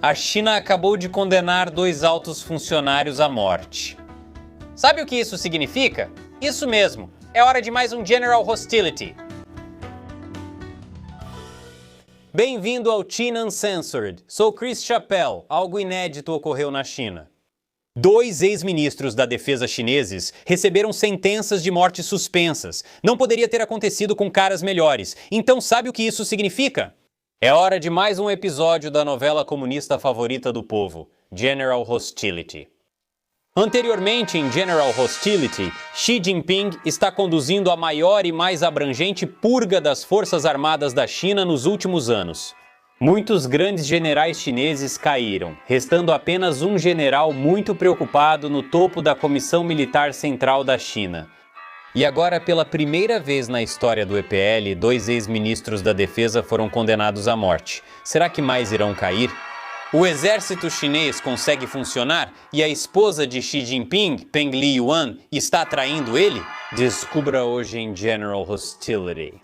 A China acabou de condenar 2 altos funcionários à morte. Sabe o que isso significa? Isso mesmo, é hora de mais um General Hostility. Bem-vindo ao China Uncensored. Sou Chris Chappell. Algo inédito ocorreu na China. 2 ex-ministros da defesa chineses receberam sentenças de morte suspensas. Não poderia ter acontecido com caras melhores. Então sabe o que isso significa? É hora de mais um episódio da novela comunista favorita do povo, General Hostility. Anteriormente em General Hostility, Xi Jinping está conduzindo a maior e mais abrangente purga das Forças Armadas da China nos últimos anos. Muitos grandes generais chineses caíram, restando apenas um general muito preocupado no topo da Comissão Militar Central da China. E agora, pela primeira vez na história do EPL, 2 ex-ministros da defesa foram condenados à morte. Será que mais irão cair? O exército chinês consegue funcionar e a esposa de Xi Jinping, Peng Liyuan, está traindo ele? Descubra hoje em General Hostility.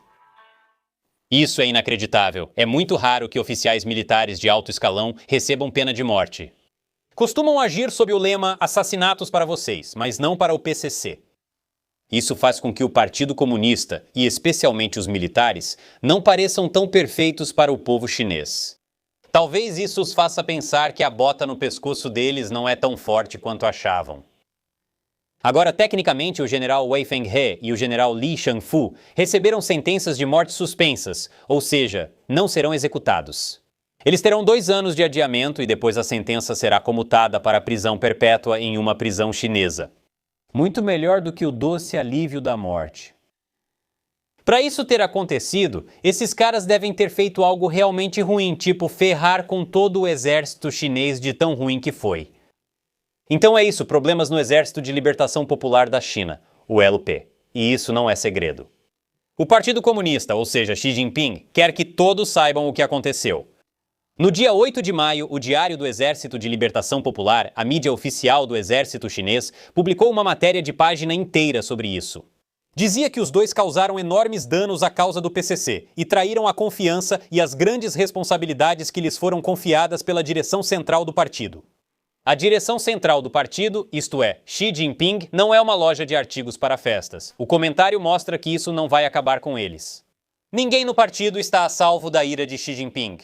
Isso é inacreditável. É muito raro que oficiais militares de alto escalão recebam pena de morte. Costumam agir sob o lema assassinatos para vocês, mas não para o PCC. Isso faz com que o Partido Comunista, e especialmente os militares, não pareçam tão perfeitos para o povo chinês. Talvez isso os faça pensar que a bota no pescoço deles não é tão forte quanto achavam. Agora, tecnicamente, o general Wei Fenghe e o general Li Shangfu receberam sentenças de morte suspensas, ou seja, não serão executados. Eles terão 2 anos de adiamento e depois a sentença será comutada para prisão perpétua em uma prisão chinesa. Muito melhor do que o doce alívio da morte. Para isso ter acontecido, esses caras devem ter feito algo realmente ruim, tipo ferrar com todo o exército chinês de tão ruim que foi. Então é isso, problemas no Exército de Libertação Popular da China, o LP. E isso não é segredo. O Partido Comunista, ou seja, Xi Jinping, quer que todos saibam o que aconteceu. No dia 8 de maio, o Diário do Exército de Libertação Popular, a mídia oficial do exército chinês, publicou uma matéria de página inteira sobre isso. Dizia que os 2 causaram enormes danos à causa do PCC e traíram a confiança e as grandes responsabilidades que lhes foram confiadas pela direção central do partido. A direção central do partido, isto é, Xi Jinping, não é uma loja de artigos para festas. O comentário mostra que isso não vai acabar com eles. Ninguém no partido está a salvo da ira de Xi Jinping.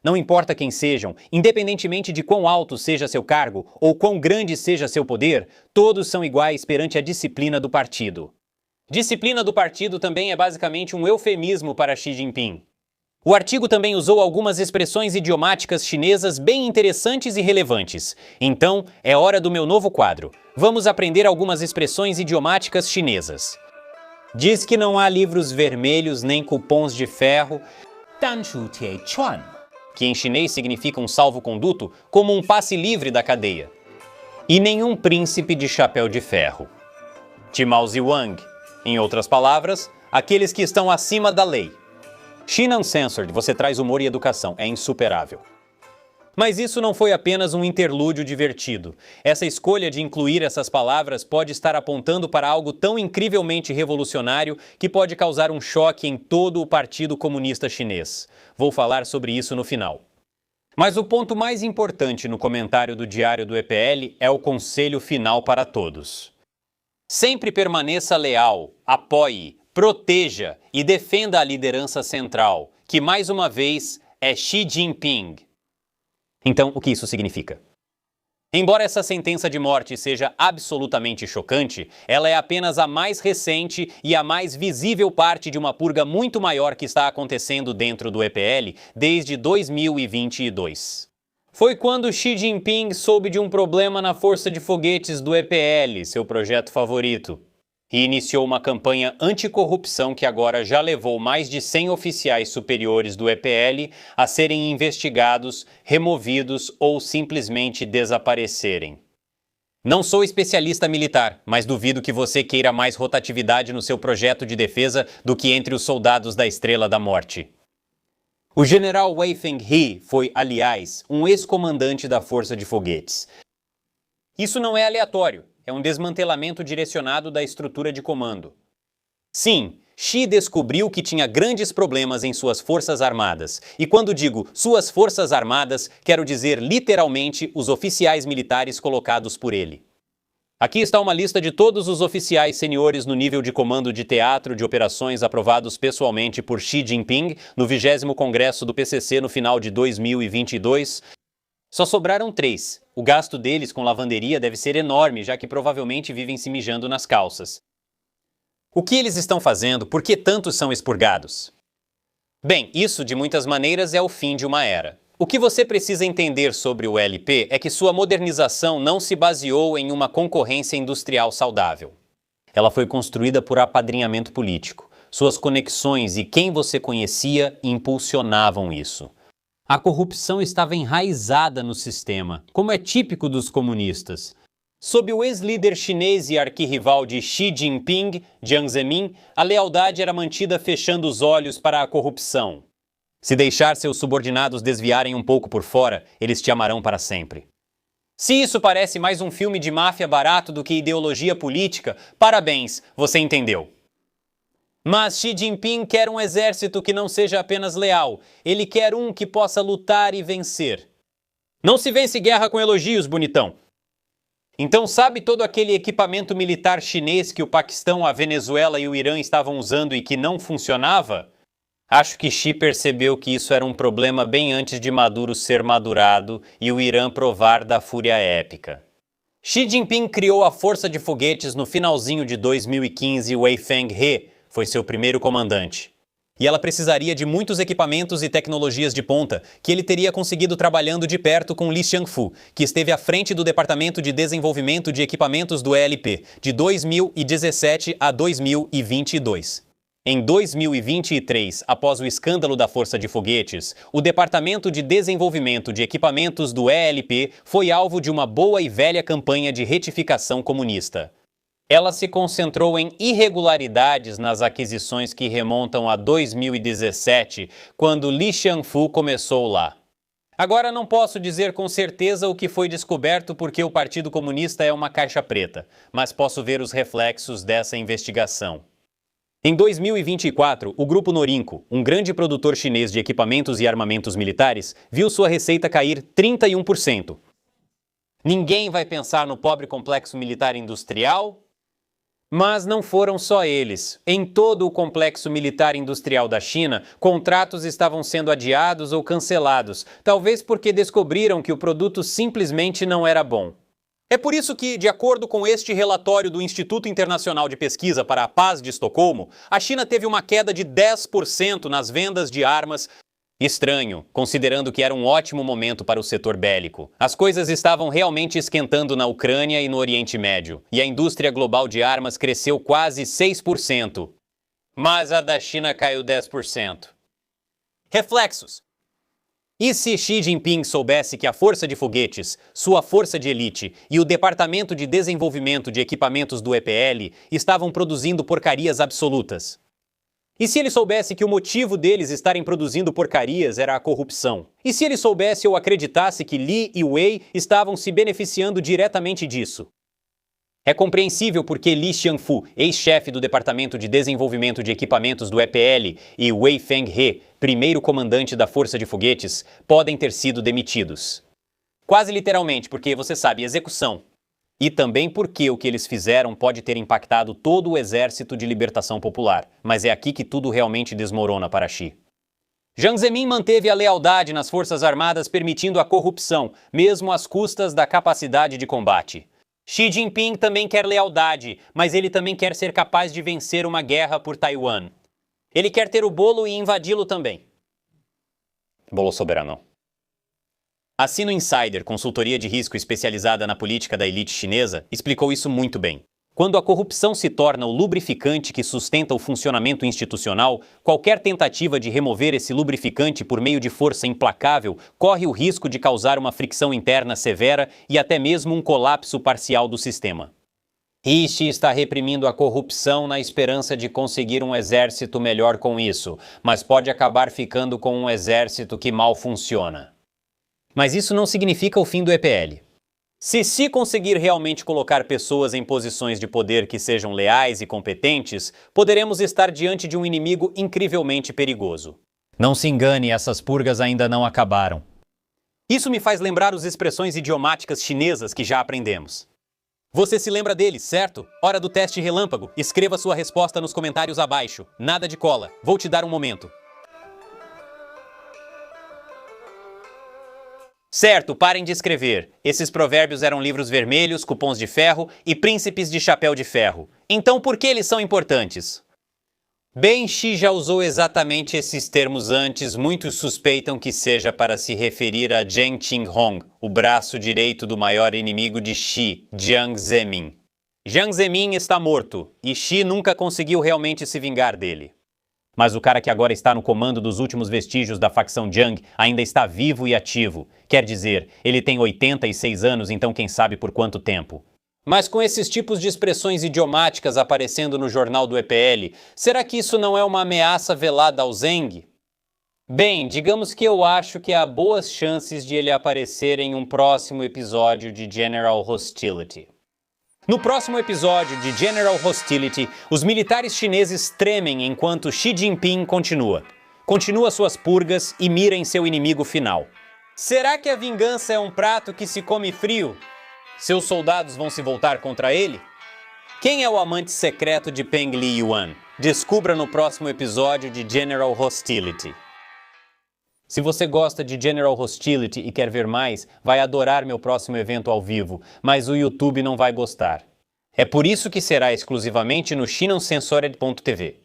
Não importa quem sejam, independentemente de quão alto seja seu cargo ou quão grande seja seu poder, todos são iguais perante a disciplina do partido. Disciplina do partido também é basicamente um eufemismo para Xi Jinping. O artigo também usou algumas expressões idiomáticas chinesas bem interessantes e relevantes. Então, é hora do meu novo quadro. Vamos aprender algumas expressões idiomáticas chinesas. Diz que não há livros vermelhos nem cupons de ferro, 单数铁券 que em chinês significa um salvo-conduto, como um passe livre da cadeia. E nenhum príncipe de chapéu de ferro. Timao Ziwang, em outras palavras, aqueles que estão acima da lei. China Uncensored, você traz humor e educação, é insuperável. Mas isso não foi apenas um interlúdio divertido. Essa escolha de incluir essas palavras pode estar apontando para algo tão incrivelmente revolucionário que pode causar um choque em todo o Partido Comunista Chinês. Vou falar sobre isso no final. Mas o ponto mais importante no comentário do Diário do EPL é o conselho final para todos. Sempre permaneça leal, apoie, proteja e defenda a liderança central, que mais uma vez é Xi Jinping. Então, o que isso significa? Embora essa sentença de morte seja absolutamente chocante, ela é apenas a mais recente e a mais visível parte de uma purga muito maior que está acontecendo dentro do EPL desde 2022. Foi quando Xi Jinping soube de um problema na força de foguetes do EPL, seu projeto favorito, e iniciou uma campanha anticorrupção que agora já levou mais de 100 oficiais superiores do EPL a serem investigados, removidos ou simplesmente desaparecerem. Não sou especialista militar, mas duvido que você queira mais rotatividade no seu projeto de defesa do que entre os soldados da Estrela da Morte. O general Wei Fenghe foi, aliás, um ex-comandante da Força de Foguetes. Isso não é aleatório. É um desmantelamento direcionado da estrutura de comando. Sim, Xi descobriu que tinha grandes problemas em suas forças armadas. E quando digo suas forças armadas, quero dizer literalmente os oficiais militares colocados por ele. Aqui está uma lista de todos os oficiais seniores no nível de comando de teatro de operações aprovados pessoalmente por Xi Jinping no 20º Congresso do PCC no final de 2022. Só sobraram 3. O gasto deles com lavanderia deve ser enorme, já que provavelmente vivem se mijando nas calças. O que eles estão fazendo? Por que tantos são expurgados? Bem, isso de muitas maneiras é o fim de uma era. O que você precisa entender sobre o LP é que sua modernização não se baseou em uma concorrência industrial saudável. Ela foi construída por apadrinhamento político. Suas conexões e quem você conhecia impulsionavam isso. A corrupção estava enraizada no sistema, como é típico dos comunistas. Sob o ex-líder chinês e arquirrival de Xi Jinping, Jiang Zemin, a lealdade era mantida fechando os olhos para a corrupção. Se deixar seus subordinados desviarem um pouco por fora, eles te amarão para sempre. Se isso parece mais um filme de máfia barato do que ideologia política, parabéns, você entendeu. Mas Xi Jinping quer um exército que não seja apenas leal. Ele quer um que possa lutar e vencer. Não se vence guerra com elogios, bonitão. Então sabe todo aquele equipamento militar chinês que o Paquistão, a Venezuela e o Irã estavam usando e que não funcionava? Acho que Xi percebeu que isso era um problema bem antes de Maduro ser madurado e o Irã provar da fúria épica. Xi Jinping criou a força de foguetes no finalzinho de 2015 e Wei Fenghe foi seu primeiro comandante. E ela precisaria de muitos equipamentos e tecnologias de ponta que ele teria conseguido trabalhando de perto com Li Xiangfu, que esteve à frente do Departamento de Desenvolvimento de Equipamentos do ELP, de 2017 a 2022. Em 2023, após o escândalo da Força de Foguetes, o Departamento de Desenvolvimento de Equipamentos do ELP foi alvo de uma boa e velha campanha de retificação comunista. Ela se concentrou em irregularidades nas aquisições que remontam a 2017, quando Li Xiangfu começou lá. Agora não posso dizer com certeza o que foi descoberto porque o Partido Comunista é uma caixa preta, mas posso ver os reflexos dessa investigação. Em 2024, o Grupo Norinco, um grande produtor chinês de equipamentos e armamentos militares, viu sua receita cair 31%. Ninguém vai pensar no pobre complexo militar industrial? Mas não foram só eles. Em todo o complexo militar industrial da China, contratos estavam sendo adiados ou cancelados, talvez porque descobriram que o produto simplesmente não era bom. É por isso que, de acordo com este relatório do Instituto Internacional de Pesquisa para a Paz de Estocolmo, a China teve uma queda de 10% nas vendas de armas. Estranho, considerando que era um ótimo momento para o setor bélico. As coisas estavam realmente esquentando na Ucrânia e no Oriente Médio, e a indústria global de armas cresceu quase 6%. Mas a da China caiu 10%. Reflexos. E se Xi Jinping soubesse que a Força de Foguetes, sua força de elite e o Departamento de Desenvolvimento de Equipamentos do EPL estavam produzindo porcarias absolutas? E se ele soubesse que o motivo deles estarem produzindo porcarias era a corrupção? E se ele soubesse ou acreditasse que Li e Wei estavam se beneficiando diretamente disso? É compreensível porque Li Xiangfu, ex-chefe do Departamento de Desenvolvimento de Equipamentos do EPL, e Wei Fenghe, primeiro comandante da Força de Foguetes, podem ter sido demitidos. Quase literalmente, porque, você sabe, execução. E também porque o que eles fizeram pode ter impactado todo o Exército de Libertação Popular, mas é aqui que tudo realmente desmorona para Xi. Jiang Zemin manteve a lealdade nas Forças Armadas, permitindo a corrupção, mesmo às custas da capacidade de combate. Xi Jinping também quer lealdade, mas ele também quer ser capaz de vencer uma guerra por Taiwan. Ele quer ter o bolo e invadi-lo também. Bolo soberano. A Sino Insider, consultoria de risco especializada na política da elite chinesa, explicou isso muito bem. Quando a corrupção se torna o lubrificante que sustenta o funcionamento institucional, qualquer tentativa de remover esse lubrificante por meio de força implacável corre o risco de causar uma fricção interna severa e até mesmo um colapso parcial do sistema. Xi está reprimindo a corrupção na esperança de conseguir um exército melhor com isso, mas pode acabar ficando com um exército que mal funciona. Mas isso não significa o fim do EPL. Se Xi conseguir realmente colocar pessoas em posições de poder que sejam leais e competentes, poderemos estar diante de um inimigo incrivelmente perigoso. Não se engane, essas purgas ainda não acabaram. Isso me faz lembrar as expressões idiomáticas chinesas que já aprendemos. Você se lembra deles, certo? Hora do teste relâmpago. Escreva sua resposta nos comentários abaixo. Nada de cola. Vou te dar um momento. Certo, parem de escrever. Esses provérbios eram livros vermelhos, cupons de ferro e príncipes de chapéu de ferro. Então por que eles são importantes? Bem, Xi já usou exatamente esses termos antes, muitos suspeitam que seja para se referir a Zheng Qinghong, o braço direito do maior inimigo de Xi, Jiang Zemin. Jiang Zemin está morto, e Xi nunca conseguiu realmente se vingar dele. Mas o cara que agora está no comando dos últimos vestígios da facção Jiang ainda está vivo e ativo. Quer dizer, ele tem 86 anos, então quem sabe por quanto tempo. Mas com esses tipos de expressões idiomáticas aparecendo no jornal do EPL, será que isso não é uma ameaça velada ao Zeng? Bem, digamos que eu acho que há boas chances de ele aparecer em um próximo episódio de General Hostility. No próximo episódio de General Hostility, os militares chineses tremem enquanto Xi Jinping continua suas purgas e mira em seu inimigo final. Será que a vingança é um prato que se come frio? Seus soldados vão se voltar contra ele? Quem é o amante secreto de Peng Liyuan? Descubra no próximo episódio de General Hostility. Se você gosta de General Hostility e quer ver mais, vai adorar meu próximo evento ao vivo, mas o YouTube não vai gostar. É por isso que será exclusivamente no ChinanCensored.tv.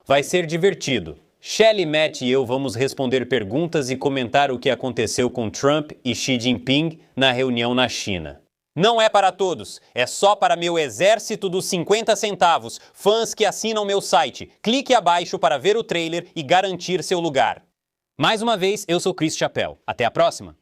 Vai ser divertido. Shelly, Matt e eu vamos responder perguntas e comentar o que aconteceu com Trump e Xi Jinping na reunião na China. Não é para todos, é só para meu exército dos 50 centavos, fãs que assinam meu site. Clique abaixo para ver o trailer e garantir seu lugar. Mais uma vez, eu sou Chris Chappell. Até a próxima!